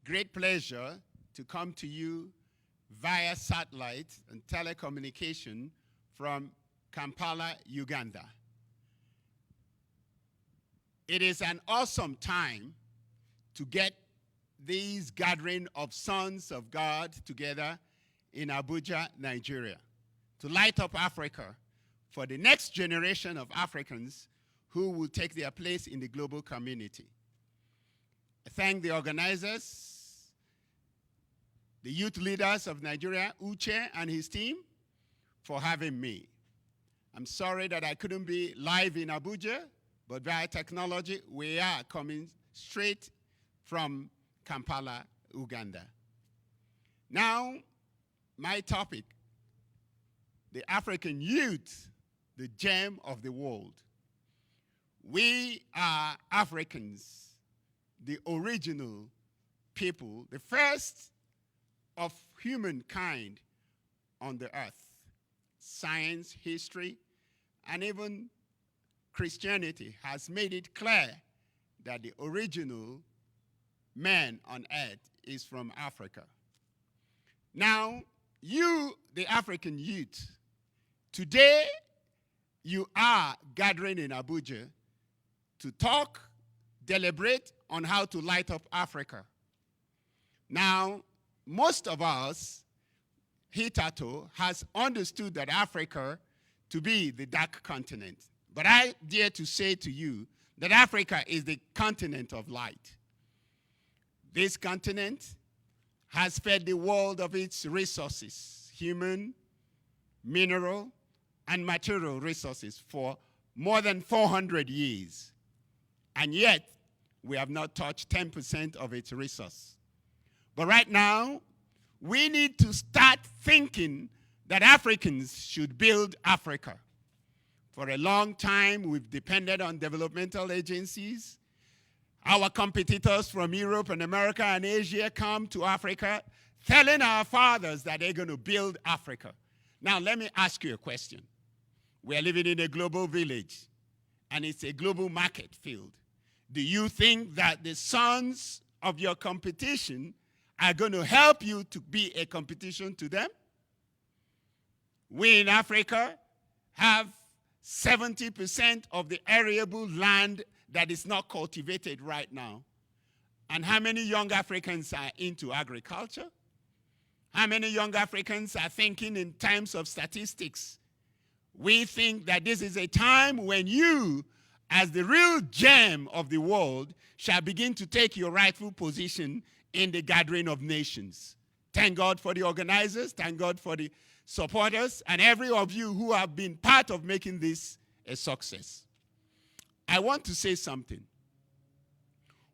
great pleasure to come to you via satellite and telecommunication from Kampala, Uganda. It is an awesome time to get these gathering of sons of God together in Abuja, Nigeria, to light up Africa for the next generation of Africans who will take their place in the global community. I thank the organizers, the youth leaders of Nigeria, Uche and his team, for having me. I'm sorry that I couldn't be live in Abuja, but via technology, we are coming straight from Kampala, Uganda. Now, my topic, the African youth, the gem of the world. We are Africans, the original people, the first of humankind on the earth. Science, history, and even Christianity has made it clear that the original man on earth is from Africa. Now, you, the African youth, today you are gathering in Abuja to talk, deliberate on how to light up Africa. Now, most of us hitherto has understood that Africa to be the dark continent. But I dare to say to you that Africa is the continent of light. This continent has fed the world of its resources, human, mineral, and material resources for more than 400 years. And yet, we have not touched 10% of its resource. But right now, we need to start thinking that Africans should build Africa. For a long time, we've depended on developmental agencies. Our competitors from Europe and America and Asia come to Africa telling our fathers that they're going to build Africa. Now, let me ask you a question. We are living in a global village, and it's a global market field. Do you think that the sons of your competition are going to help you to be a competition to them? We in Africa have 70% of the arable land that is not cultivated right now. And how many young Africans are into agriculture? How many young Africans are thinking in terms of statistics? We think that this is a time when you, as the real gem of the world, shall begin to take your rightful position in the gathering of nations. Thank God for the organizers, thank God for the supporters, and every of you who have been part of making this a success. I want to say something.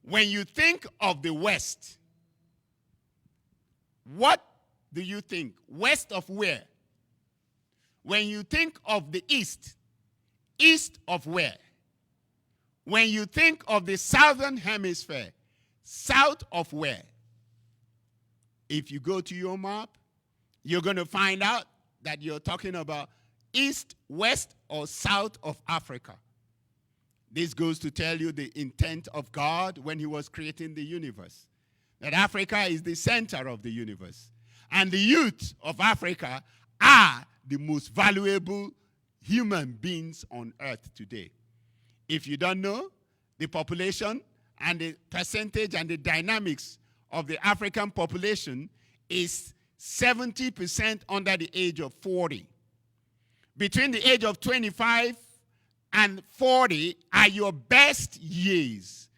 When you think of the West, what do you think? West of where? When you think of the East, east of where? When you think of the Southern Hemisphere, south of where? If you go to your map, you're going to find out that you're talking about east, west, or south of Africa. This goes to tell you the intent of God when he was creating the universe. That Africa is the center of the universe. And the youth of Africa are the most valuable human beings on earth today. If you don't know, the population and the percentage and the dynamics of the African population is 70% under the age of 40. Between the age of 25 and 40 are your best years.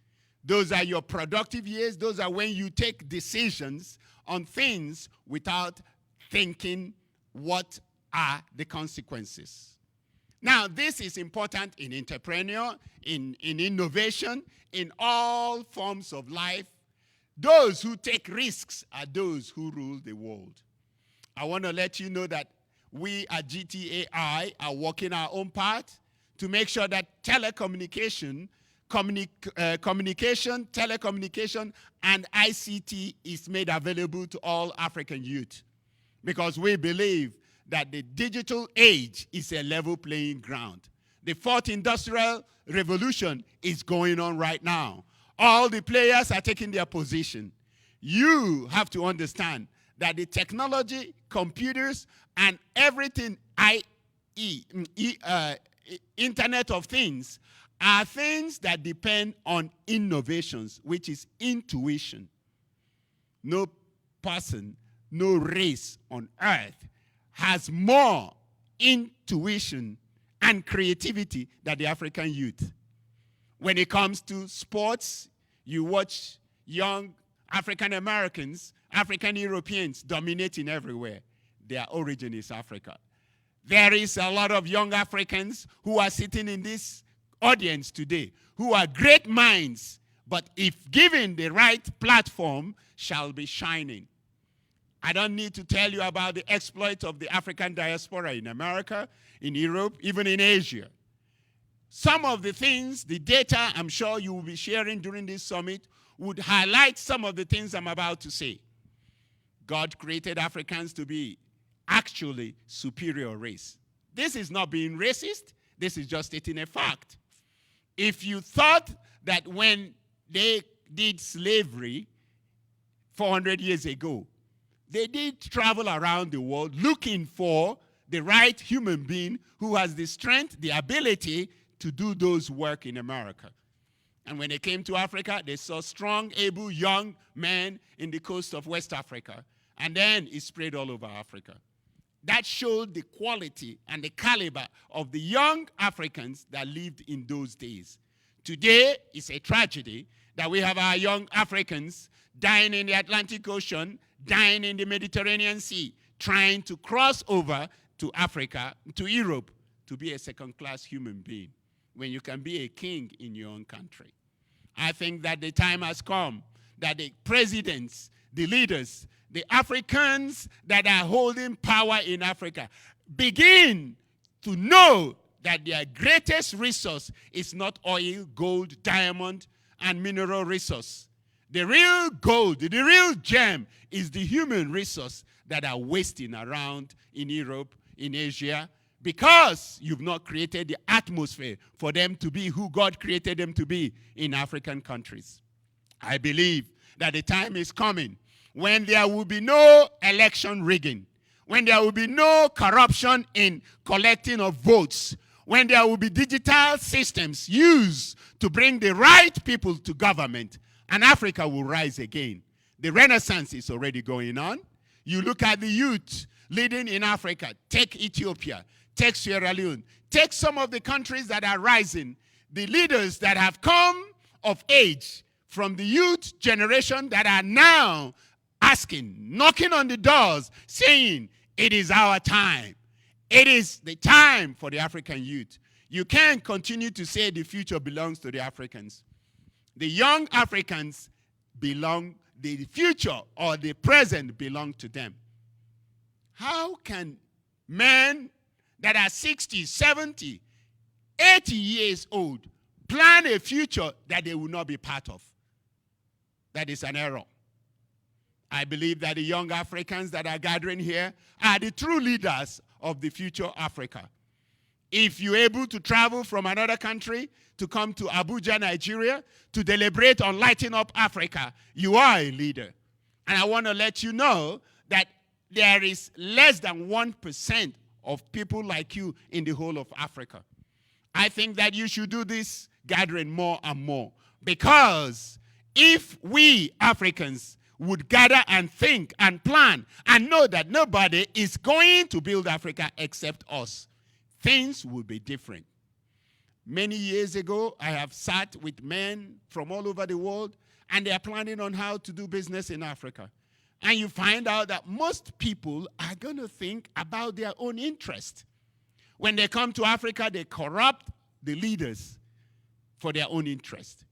Those are your productive years. Those are when you take decisions on things without thinking what are the consequences. Now, this is important in entrepreneurship, in innovation, in all forms of life. Those who take risks are those who rule the world. I want to let you know that we at GTAI are working our own part to make sure that telecommunication, telecommunication, and ICT is made available to all African youth. Because we believe that the digital age is a level playing ground. The fourth industrial revolution is going on right now. All the players are taking their position. You have to understand that the technology, computers, and everything, Internet of Things, are things that depend on innovations, which is intuition. No person, no race on earth has more intuition and creativity than the African youth. When it comes to sports, you watch young African Americans, African Europeans dominating everywhere. Their origin is Africa. There is a lot of young Africans who are sitting in this audience today who are great minds, but if given the right platform, shall be shining. I don't need to tell you about the exploit of the African diaspora in America, in Europe, even in Asia. Some of the things, the data I'm sure you will be sharing during this summit would highlight some of the things I'm about to say. God created Africans to be actually superior race. This is not being racist. This is just stating a fact. If you thought that when they did slavery 400 years ago, they did travel around the world looking for the right human being who has the strength, the ability to do those work in America. And when they came to Africa, they saw strong, able, young men in the coast of West Africa. And then it spread all over Africa. That showed the quality and the caliber of the young Africans that lived in those days. Today, it's a tragedy that we have our young Africans dying in the Atlantic Ocean, dying in the Mediterranean Sea, trying to cross over to Africa, to Europe, to be a second-class human being, when you can be a king in your own country. I think that the time has come that the presidents, the leaders, the Africans that are holding power in Africa begin to know that their greatest resource is not oil, gold, diamond, and mineral resource. The real gold, the real gem is the human resource that are wasting around in Europe, in Asia, because you've not created the atmosphere for them to be who God created them to be in African countries. I believe that the time is coming when there will be no election rigging, when there will be no corruption in collecting of votes, when there will be digital systems used to bring the right people to government, and Africa will rise again. The Renaissance is already going on. You look at the youth leading in Africa. Take Ethiopia. Take Sierra Leone. Take some of the countries that are rising. The leaders that have come of age from the youth generation that are now asking, knocking on the doors, saying, it is our time. It is the time for the African youth. You can't continue to say the future belongs to the Africans. The young Africans belong, the future or the present belong to them. How can men that are 60, 70, 80 years old plan a future that they will not be part of? That is an error. I believe that the young Africans that are gathering here are the true leaders of the future Africa. If you're able to travel from another country to come to Abuja, Nigeria, to deliberate on lighting up Africa, you are a leader. And I want to let you know that there is less than 1% of people like you in the whole of Africa. I think that you should do this gathering more and more, because if we Africans would gather and think and plan and know that nobody is going to build Africa except us, things will be different. Many years ago, I have sat with men from all over the world, and they are planning on how to do business in Africa. And you find out that most people are going to think about their own interest. When they come to Africa, they corrupt the leaders for their own interest.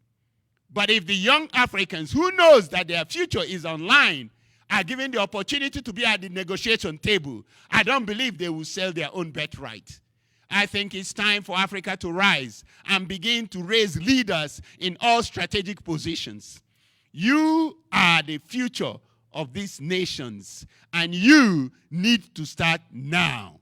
But if the young Africans who knows that their future is online are given the opportunity to be at the negotiation table, I don't believe they will sell their own birthright. I think it's time for Africa to rise and begin to raise leaders in all strategic positions. You are the future of these nations, and you need to start now.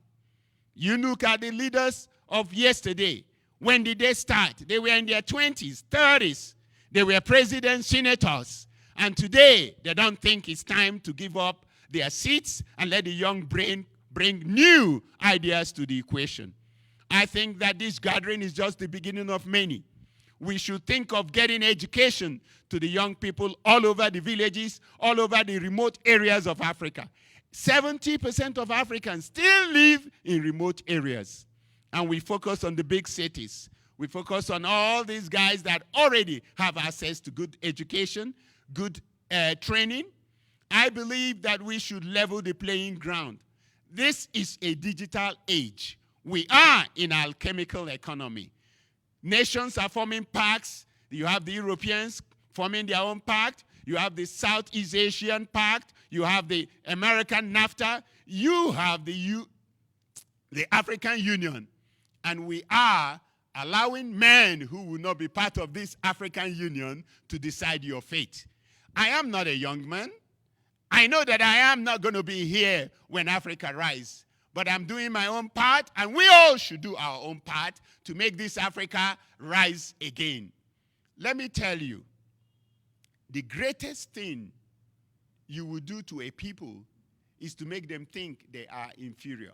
You look at the leaders of yesterday. When did they start? They were in their 20s, 30s. They were presidents, senators, And today, they don't think it's time to give up their seats and let the young brain bring new ideas to the equation. I think that this gathering is just the beginning of many. We should think of getting education to the young people all over the villages, all over the remote areas of Africa. 70% of Africans still live in remote areas. And we focus on the big cities. We focus on all these guys that already have access to good education, good training. I believe that we should level the playing ground. This is a digital age. We are in an alchemical economy. Nations are forming pacts. You have the Europeans forming their own pact. You have the Southeast Asian pact. You have the American NAFTA. You have the African Union. And we are allowing men who will not be part of this African Union to decide your fate. I am not a young man. I know that I am not going to be here when Africa rises. But I'm doing my own part, and we all should do our own part to make this Africa rise again. Let me tell you, the greatest thing you will do to a people is to make them think they are inferior.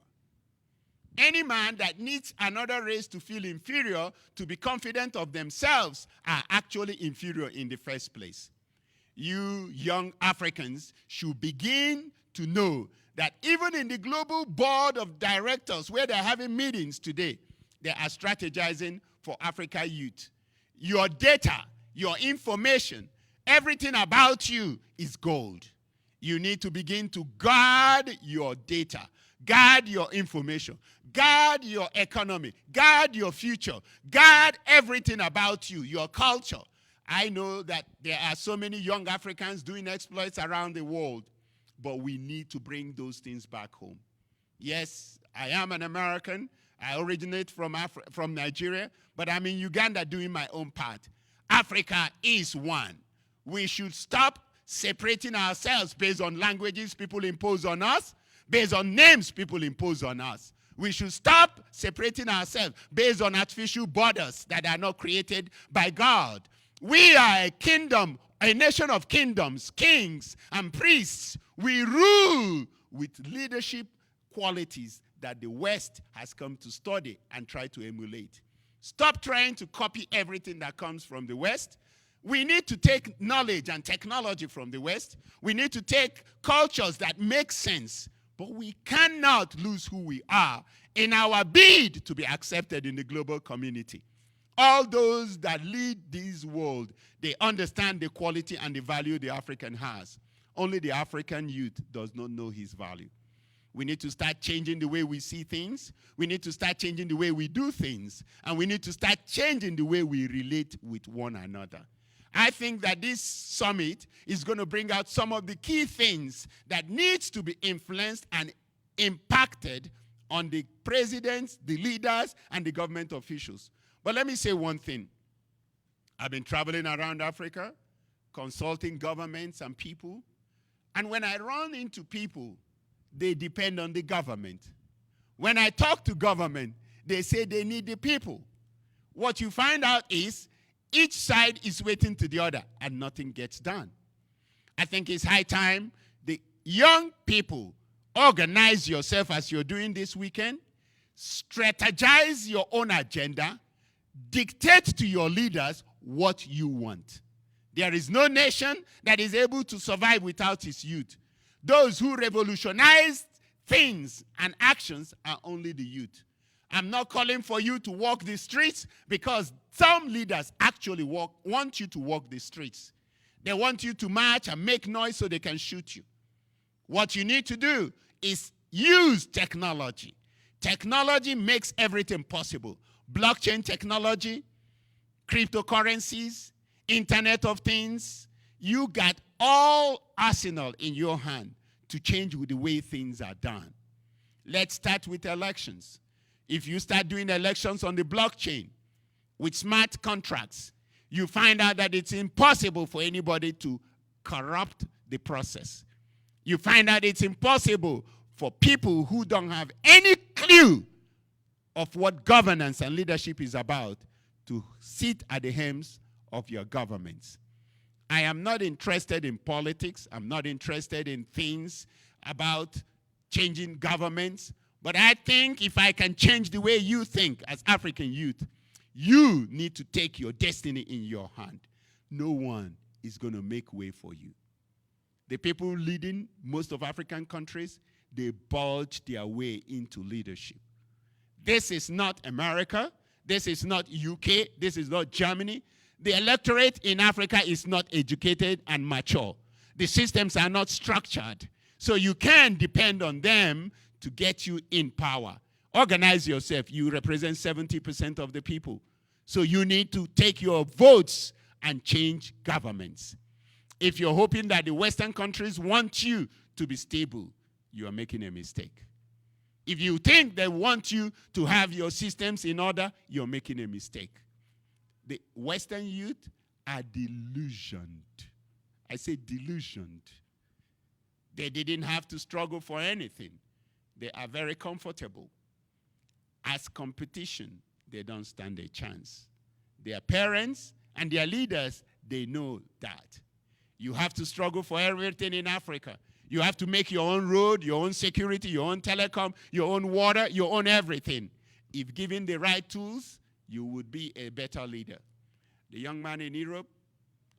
Any man that needs another race to feel inferior, to be confident of themselves, are actually inferior in the first place. You young Africans should begin to know that even in the global board of directors where they're having meetings today, they are strategizing for Africa youth. Your data, your information, everything about you is gold. You need to begin to guard your data, guard your information, guard your economy, guard your future, guard everything about you, your culture. I know that there are so many young Africans doing exploits around the world, but we need to bring those things back home. Yes, I am an American. I originate from Nigeria, but I'm in Uganda doing my own part. Africa is one. We should stop separating ourselves based on languages people impose on us, based on names people impose on us. We should stop separating ourselves based on artificial borders that are not created by God. We are a kingdom, a nation of kingdoms, kings and priests. We rule with leadership qualities that the West has come to study and try to emulate. Stop trying to copy everything that comes from the West. We need to take knowledge and technology from the West. We need to take cultures that make sense. But we cannot lose who we are in our bid to be accepted in the global community. All those that lead this world, they understand the quality and the value the African has. Only the African youth does not know his value. We need to start changing the way we see things. We need to start changing the way we do things. And we need to start changing the way we relate with one another. I think that this summit is going to bring out some of the key things that needs to be influenced and impacted on the presidents, the leaders, and the government officials. But let me say one thing. I've been traveling around Africa, consulting governments and people. And when I run into people, they depend on the government. When I talk to government, they say they need the people. What you find out is each side is waiting to the other and nothing gets done. I think it's high time the young people organize yourself as you're doing this weekend, strategize your own agenda, dictate to your leaders what you want. There is no nation that is able to survive without its youth. Those who revolutionize things and actions are only the youth. I'm not calling for you to walk the streets because some leaders actually want you to walk the streets. They want you to march and make noise so they can shoot you. What you need to do is use technology. Technology makes everything possible. Blockchain technology, cryptocurrencies, Internet of Things. You got all arsenal in your hand to change with the way things are done. Let's start with elections. If you start doing elections on the blockchain with smart contracts, you find out that it's impossible for anybody to corrupt the process. You find out it's impossible for people who don't have any clue of what governance and leadership is about to sit at the helms of your governments. I am not interested in politics. I'm not interested in things about changing governments. But I think if I can change the way you think as African youth, you need to take your destiny in your hand. No one is going to make way for you. The people leading most of African countries, they bulge their way into leadership. This is not America. This is not UK. This is not Germany. The electorate in Africa is not educated and mature. The systems are not structured. So you can depend on them to get you in power. Organize yourself. You represent 70% of the people. So you need to take your votes and change governments. If you're hoping that the Western countries want you to be stable, you are making a mistake. If you think they want you to have your systems in order, you're making a mistake. The Western youth are delusioned. I say delusioned. They didn't have to struggle for anything. They are very comfortable. As competition, they don't stand a chance. Their parents and their leaders, they know that. You have to struggle for everything in Africa. You have to make your own road, your own security, your own telecom, your own water, your own everything. If given the right tools, you would be a better leader. The young man in Europe,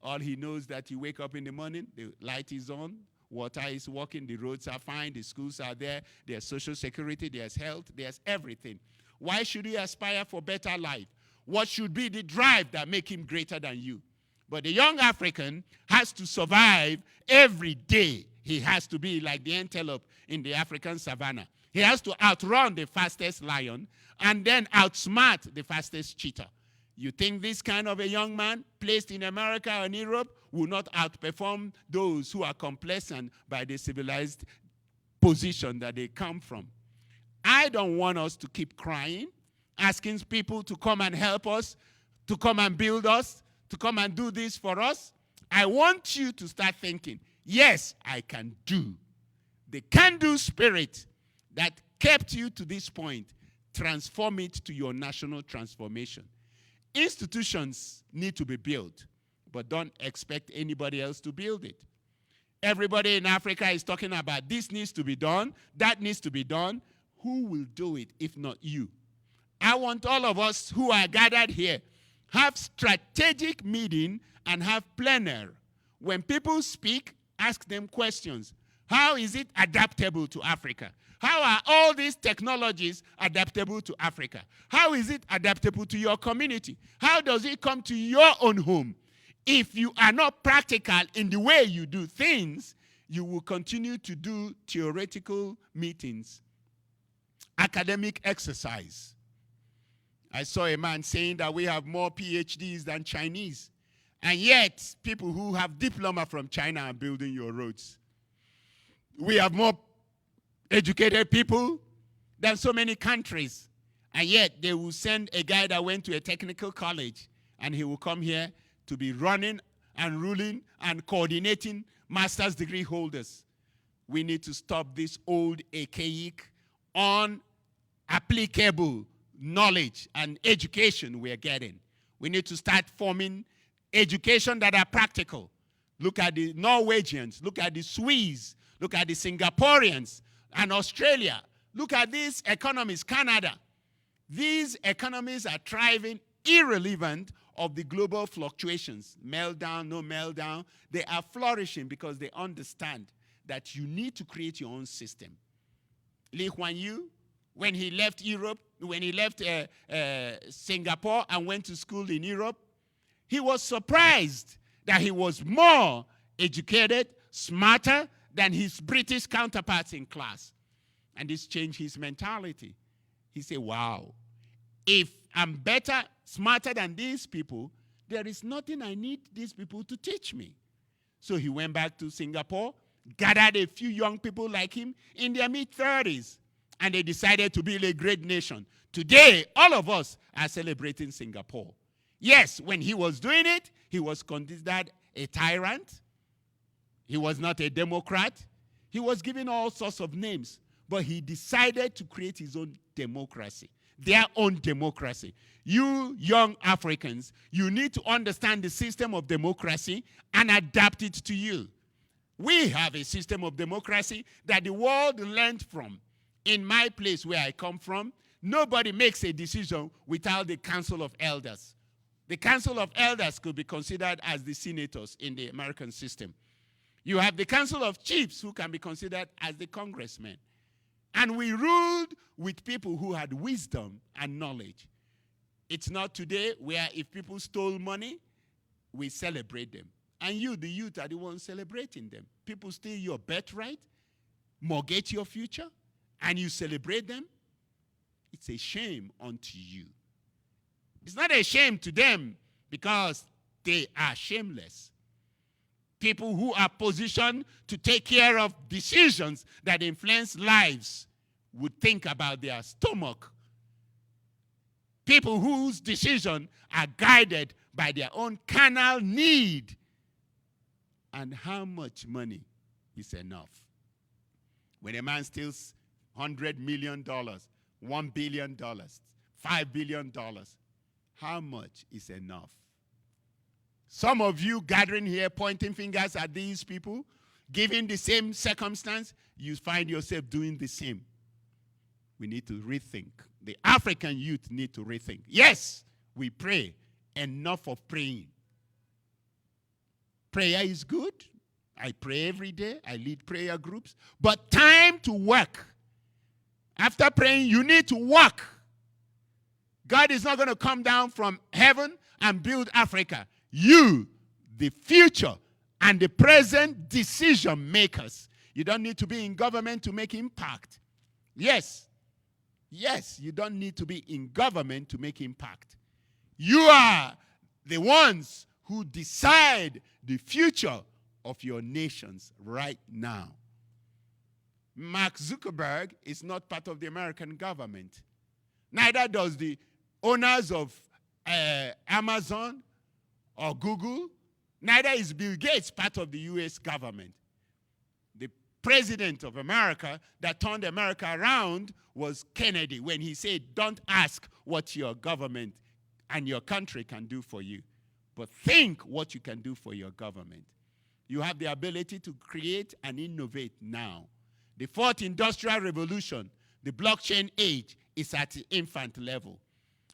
all he knows that you wake up in the morning, the light is on, water is working, the roads are fine, the schools are there, there's social security, there's health, there's everything. Why should he aspire for better life? What should be the drive that make him greater than you? But the young African has to survive every day. He has to be like the antelope in the African savannah. He has to outrun the fastest lion and then outsmart the fastest cheetah. You think this kind of a young man placed in America and Europe will not outperform those who are complacent by the civilized position that they come from? I don't want us to keep crying, asking people to come and help us, to come and build us, to come and do this for us. I want you to start thinking, yes, I can do. The can-do spirit that kept you to this point, transform it to your national transformation. Institutions need to be built, but don't expect anybody else to build it. Everybody in Africa is talking about this needs to be done, that needs to be done. Who will do it if not you? I want all of us who are gathered here have strategic meeting and have plenary. When people speak, ask them questions. How is it adaptable to Africa? How are all these technologies adaptable to Africa? How is it adaptable to your community? How does it come to your own home? If you are not practical in the way you do things, you will continue to do theoretical meetings, academic exercise. I saw a man saying that we have more PhDs than Chinese. And yet, people who have diploma from China are building your roads. We have more educated people than so many countries. And yet, they will send a guy that went to a technical college, and he will come here to be running and ruling and coordinating master's degree holders. We need to stop this old, archaic, unapplicable knowledge and education we are getting. We need to start forming education that are practical. Look at the Norwegians, look at the Swiss, look at the Singaporeans and Australia. Look at these economies, Canada. These economies are thriving irrelevant of the global fluctuations. Meltdown, no meltdown. They are flourishing because they understand that you need to create your own system. Lee Kuan Yew, when he left Europe, when he left Singapore and went to school in Europe, he was surprised that he was more educated, smarter than his British counterparts in class. And this changed his mentality. He said, wow, if I'm better, smarter than these people, there is nothing I need these people to teach me. So he went back to Singapore, gathered a few young people like him in their mid-30s, and they decided to build a great nation. Today, all of us are celebrating Singapore. Yes, when he was doing it, he was considered a tyrant. He was not a democrat. He was given all sorts of names. But he decided to create his own democracy. their own democracy. You young Africans, you need to understand the system of democracy and adapt it to you. We have a system of democracy that the world learned from. In my place where I come from, nobody makes a decision without the Council of Elders. The Council of Elders could be considered as the senators in the American system. You have the Council of Chiefs, who can be considered as the congressmen. And we ruled with people who had wisdom and knowledge. It's not today where if people stole money, we celebrate them. And you, the youth, are the ones celebrating them. People steal your birthright, mortgage your future, and you celebrate them. It's a shame unto you. It's not a shame to them because they are shameless. People who are positioned to take care of decisions that influence lives would think about their stomach. People whose decisions are guided by their own carnal need. And how much money is enough? When a man steals $100 million, $1 billion, $5 billion, how much is enough? Some of you gathering here, pointing fingers at these people, given the same circumstance, you find yourself doing the same. We need to rethink. The African youth need to rethink. Yes, we pray. Enough of praying. Prayer is good. I pray every day. I lead prayer groups. But time to work. After praying, you need to work. God is not going to come down from heaven and build Africa. You, the future and the present decision makers. You don't need to be in government to make impact. Yes, you don't need to be in government to make impact. You are the ones who decide the future of your nations right now. Mark Zuckerberg is not part of the American government. Neither does the owners of Amazon or Google. Neither is Bill Gates part of the U.S. government. The president of America that turned America around was Kennedy when he said, don't ask what your government and your country can do for you, but think what you can do for your government. You have the ability to create and innovate now. The fourth industrial revolution, the blockchain age, is at the infant level.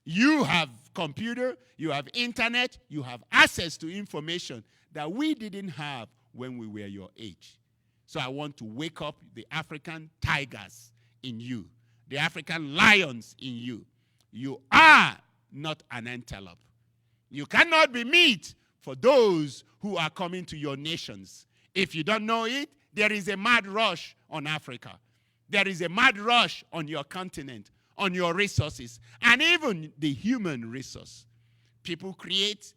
You have computer, you have internet, you have access to information that we didn't have when we were your age. So I want to wake up the African tigers in you, the African lions in you. You are not an antelope. You cannot be meat for those who are coming to your nations. If you don't know it, there is a mad rush on Africa. There is a mad rush on your continent, on your resources, and even the human resource. People create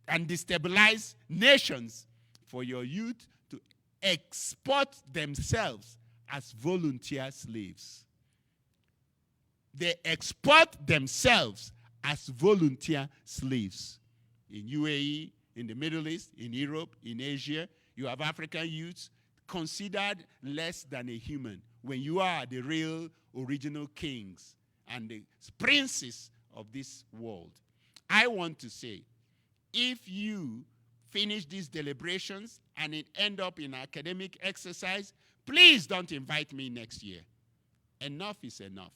and destabilize nations for your youth to export themselves as volunteer slaves. They export themselves as volunteer slaves. In UAE, in the Middle East, in Europe, in Asia, you have African youths considered less than a human when you are the real original kings and the princes of this world. I want to say, if you finish these deliberations and it end up in academic exercise, please don't invite me next year. Enough is enough.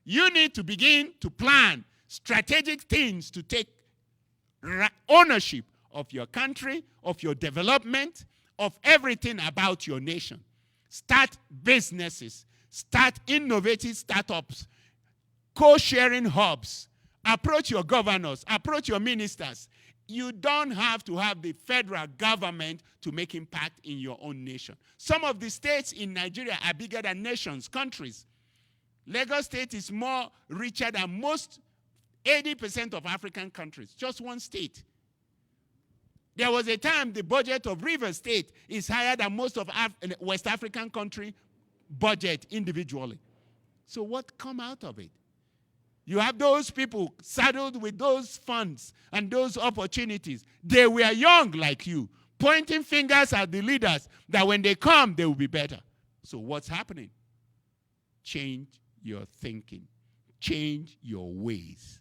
You need to begin to plan strategic things to take ownership of your country, of your development, of everything about your nation. Start businesses. Start innovative startups. Co-sharing hubs. Approach your governors. Approach your ministers. You don't have to have the federal government to make impact in your own nation. Some of the states in Nigeria are bigger than nations, countries. Lagos State is more richer than most 80% of African countries. Just one state. There was a time the budget of Rivers State is higher than most of West African country budget individually. So what come out of it? You have those people saddled with those funds and those opportunities. They were young like you, pointing fingers at the leaders that when they come, they will be better. So what's happening? Change your thinking. change your ways.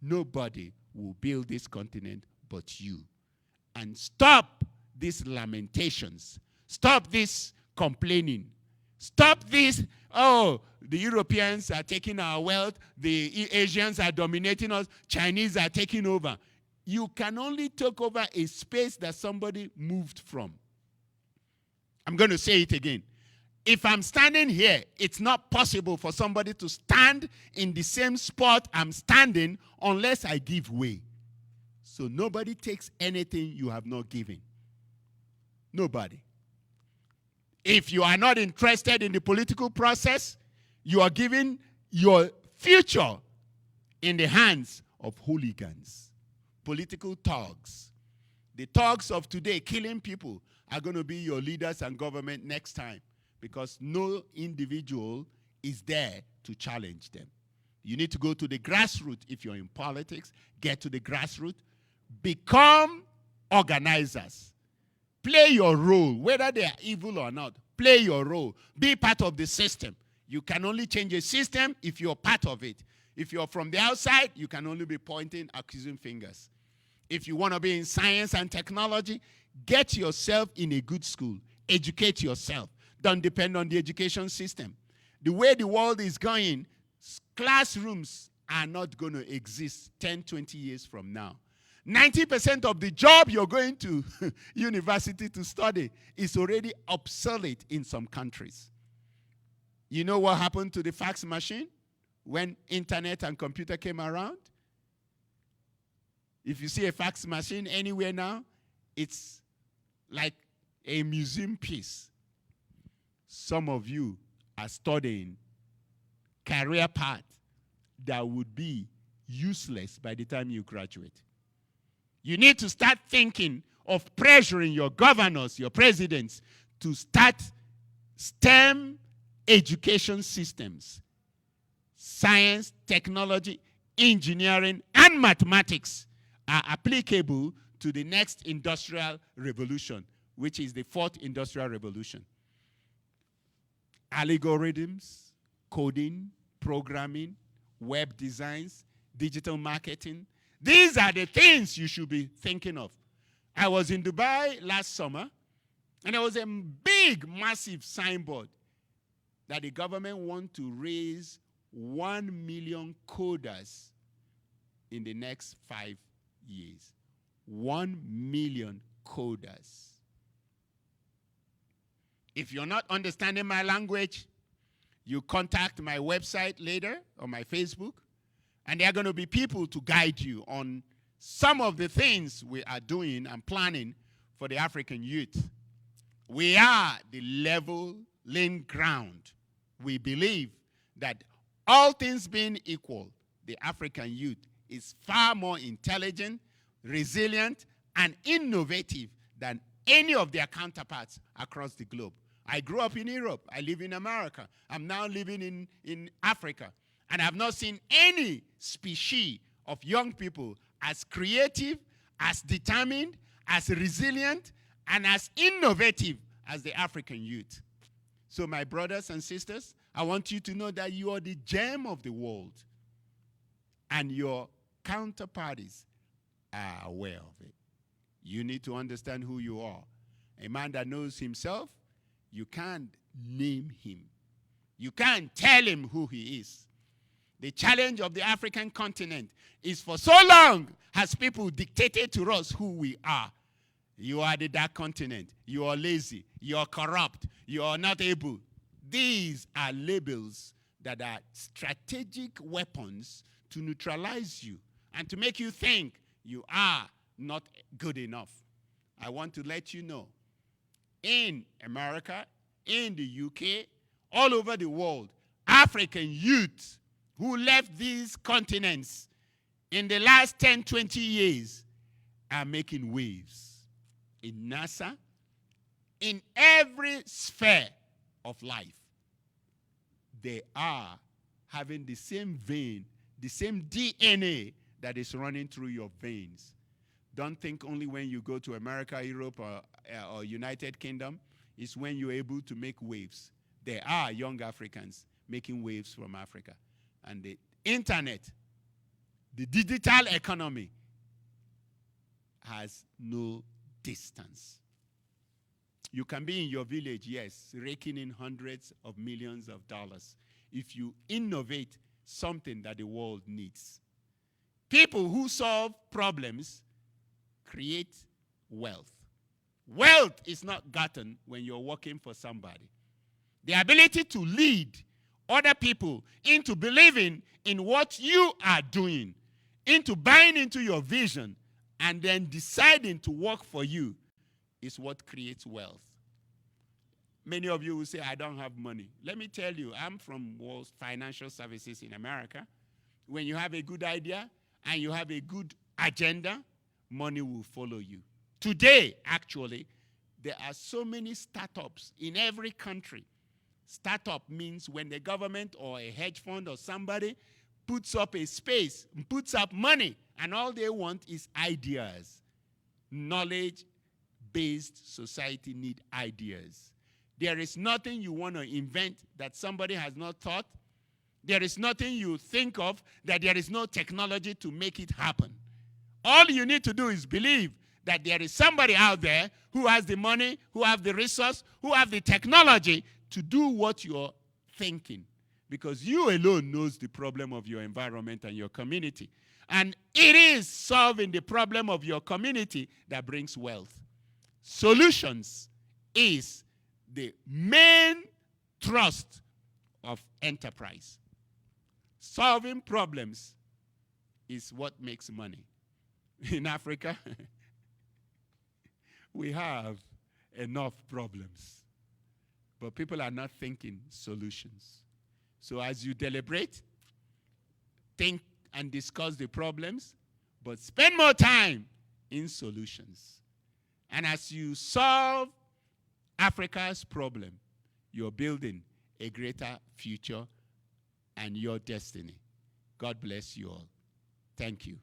Nobody will build this continent but you. And stop these lamentations. Stop this complaining. Stop this, oh, the Europeans are taking our wealth, the Asians are dominating us, Chinese are taking over. You can only take over a space that somebody moved from. I'm going to say it again. If I'm standing here, it's not possible for somebody to stand in the same spot I'm standing unless I give way. So nobody takes anything you have not given. Nobody. If you are not interested in the political process, you are giving your future in the hands of hooligans, political thugs. The thugs of today killing people are going to be your leaders and government next time, because no individual is there to challenge them. You need to go to the grassroots if you're in politics. Get to the grassroots. Become organizers. Play your role, whether they are evil or not. Play your role. Be part of the system. You can only change a system if you're part of it. If you're from the outside, you can only be pointing, accusing fingers. If you want to be in science and technology, get yourself in a good school. Educate yourself. Don't depend on the education system. The way the world is going, classrooms are not going to exist 10, 20 years from now. 90% of the job you're going to university to study is already obsolete in some countries. You know what happened to the fax machine when internet and computer came around? If you see a fax machine anywhere now, it's like a museum piece. Some of you are studying career path that would be useless by the time you graduate. You need to start thinking of pressuring your governors, your presidents, to start STEM education systems. Science, technology, engineering, and mathematics are applicable to the next industrial revolution, which is the fourth industrial revolution. Algorithms, coding, programming, web designs, digital marketing. These are the things you should be thinking of. I was in Dubai last summer, and there was a big, massive signboard that the government wants to raise 1 million coders in the next 5 years. 1 million coders. If you're not understanding my language, you contact my website later or my Facebook, and there are going to be people to guide you on some of the things we are doing and planning for the African youth. We are the leveling ground. We believe that all things being equal, the African youth is far more intelligent, resilient, and innovative than any of their counterparts across the globe. I grew up in Europe. I live in America. I'm now living in Africa. And I've not seen any species of young people as creative, as determined, as resilient, and as innovative as the African youth. So my brothers and sisters, I want you to know that you are the gem of the world. And your counterparties are aware of it. You need to understand who you are. A man that knows himself, you can't name him. You can't tell him who he is. The challenge of the African continent is, for so long has people dictated to us who we are. You are the dark continent. You are lazy. You are corrupt. You are not able. These are labels that are strategic weapons to neutralize you and to make you think you are not good enough. I want to let you know, in America, in the UK, all over the world, African youth who left these continents in the last 10, 20 years are making waves. In NASA, in every sphere of life, they are having the same vein, the same DNA that is running through your veins. Don't think only when you go to America, Europe, or United Kingdom. It's when you're able to make waves. There are young Africans making waves from Africa. And internet, the digital economy has no distance. You can be in your village, yes, raking in hundreds of millions of dollars if you innovate something that the world needs. People who solve problems create wealth. Wealth is not gotten when you're working for somebody. The ability to lead other people into believing in what you are doing, into buying into your vision, and then deciding to work for you is what creates wealth. Many of you will say, I don't have money. Let me tell you, I'm from financial services in America. When you have a good idea and you have a good agenda, money will follow you. Today, actually, there are so many startups in every country. Startup means when the government or a hedge fund or somebody puts up a space, puts up money, and all they want is ideas. Knowledge-based society need ideas. There is nothing you want to invent that somebody has not thought. There is nothing you think of that there is no technology to make it happen. All you need to do is believe that there is somebody out there who has the money, who have the resource, who have the technology to do what you're thinking. Because you alone knows the problem of your environment and your community. And it is solving the problem of your community that brings wealth. Solutions is the main thrust of enterprise. Solving problems is what makes money. In Africa, we have enough problems, but people are not thinking solutions. So as you deliberate, think and discuss the problems, but spend more time in solutions. And as you solve Africa's problem, you're building a greater future and your destiny. God bless you all. Thank you.